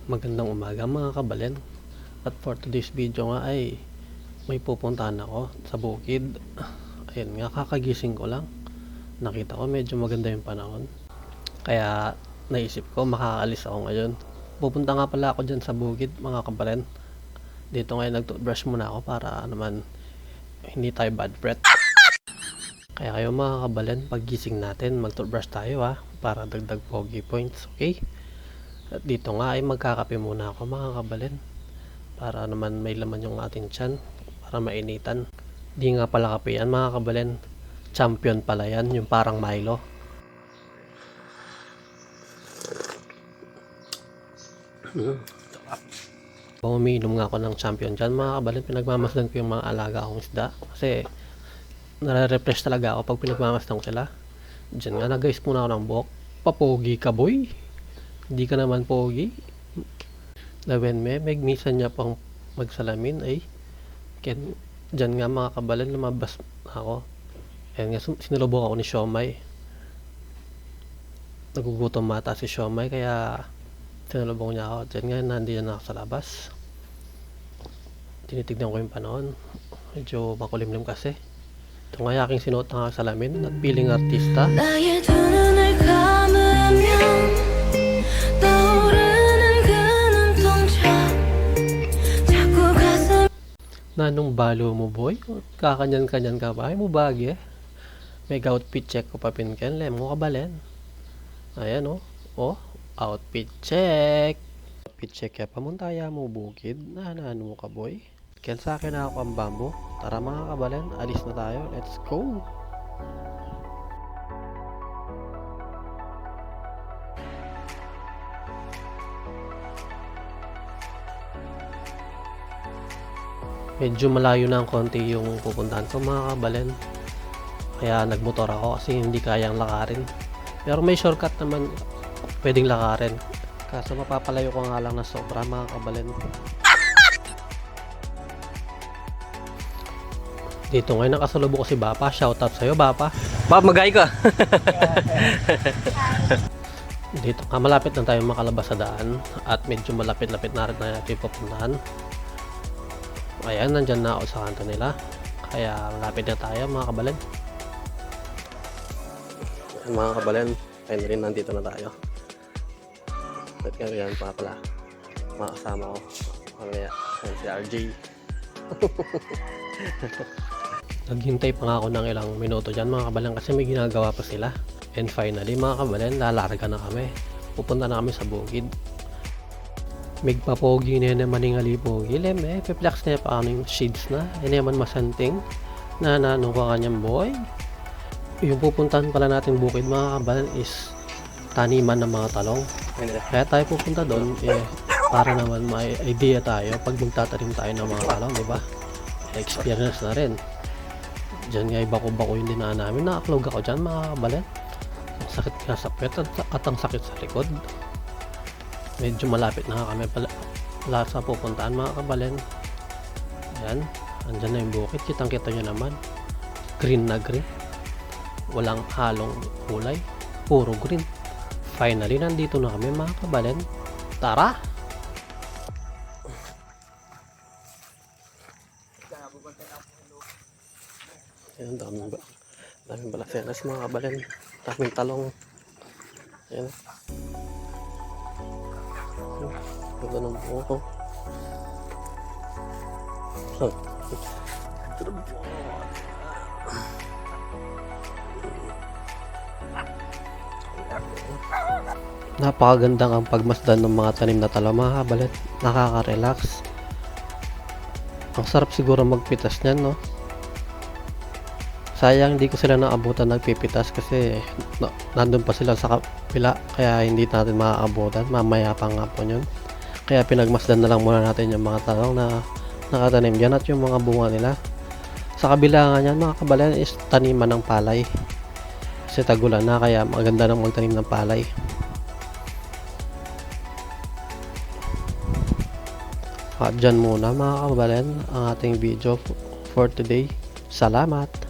Magandang umaga mga kabalen. At for today's video nga ay may pupuntahan ako sa bukid. Ayun nga, kakagising ko lang. Nakita ko medyo maganda yung panahon. Kaya naisip ko makakaalis ako ngayon. Pupunta nga pala ako dyan sa bukid mga kabalen. Dito ngayon nag-toothbrush muna ako para naman hindi tayo bad breath. Kaya kayo mga kabalen, paggising natin mag-toothbrush tayo para dagdag pogi points, okay? At dito nga ay magkakape muna ako mga kabalen para naman may laman yung ating tiyan, para mainitan. Di nga pala kape yan mga kabalen, champion pala yan, yung parang Milo. Umiinom nga ako ng champion dyan mga kabalen. Pinagmamasdan ko yung mga alaga akong isda kasi nare-refresh talaga ako pag pinagmamasdan ko sila. Dyan nga nag-guys muna ako ng buhok. Papogi ka boy, hindi ka naman pogi. Lawen meg minsan niya pang magsalamin ay dyan nga mga kabalen lumabas ako. Ayan nga, sinulubok ako ni Siomay. Nagugutom mata si Siomay kaya sinulubok niya ako. Dyan nga nandiyan ako sa labas, tinitignan ko yung panahon, medyo makulimlim kasi. Ito nga aking sinuot ng salamin at piling artista. Nanong balo mo boy? Kakanyan-kanyan ka ba? Ay mo bagi eh. May outfit check ko pa pinken. Lem mo kabalen. Ayan outfit check. Outfit check ya pamuntaya mo bukid. Nanano mo ka boy? Ken sa akin ako ang bambo. Tara mga kabalen, alis na tayo. Let's go! Medyo malayo na ang konti yung pupuntahan ko mga kabalen, kaya nagmotor ako kasi hindi kayang lakarin. Pero may shortcut naman pwedeng lakarin, kaso mapapalayo ko nga lang na sobra mga kabalen. Dito ngayon nakasalubong ko si Bapa. Shoutout sa'yo Bapa. Bap, magay ka. Dito nga malapit na tayo makalabas sa daan at medyo malapit-lapit na rin na natin pupuntahan. Ayan, nandyan na ako sa kanto nila, kaya malapit na tayo mga kabalen. Ayan, mga kabalen, finally nandito na tayo. At yan pa pala mga kasama ko mamaya, si RJ. Naghintay pa nga ako ng ilang minuto dyan mga kabalen kasi may ginagawa pa sila. And finally mga kabalen, lalarga na kami, pupunta na kami sa bukid. Migpapogi na naman ng alipogi. Lem piplex na pa kaming shades na. Yan naman masanting. Nananong ko kanyang boy. Yung pupuntahan pala natin bukid mga kabalen is taniman ng mga talong. Kaya tayo pupunta doon para naman may idea tayo pag magtatanim tayo ng mga talong, diba? Experience na rin. Diyan nga bako-bako yung dinaan namin. Nakaklog ako dyan mga kabalen. Ang sakit nga sa pet at ang sakit sa likod. Medyo malapit na kami pala sa pupuntaan mga kabalen. Ayan, andyan na yung bukid, kitang kita nyo naman, green na green, walang halong kulay, puro green. Finally nandito na kami mga kabalen. Tara! Ayan, daming balasenas mga kabalen, daming talong. Ayan, ganda ng buho ko. Napakaganda ang pagmasdan ng mga tanim na talong mga kabalen. Nakaka-relax. Ang sarap siguro magpitas niyan, no? Sayang hindi ko sila naabutan nagpipitas kasi nandun pa sila sa kapila, kaya hindi natin maaabutan. Mamaya pa nga po yun. Kaya pinagmasdan na lang muna natin yung mga talong na nakatanim dyan at yung mga bunga nila. Sa kabila nga yan mga kabalen is taniman ng palay. Kasi tagulan na, kaya maganda nang magtanim ng palay. At dyan muna mga kabalen ang ating video for today. Salamat!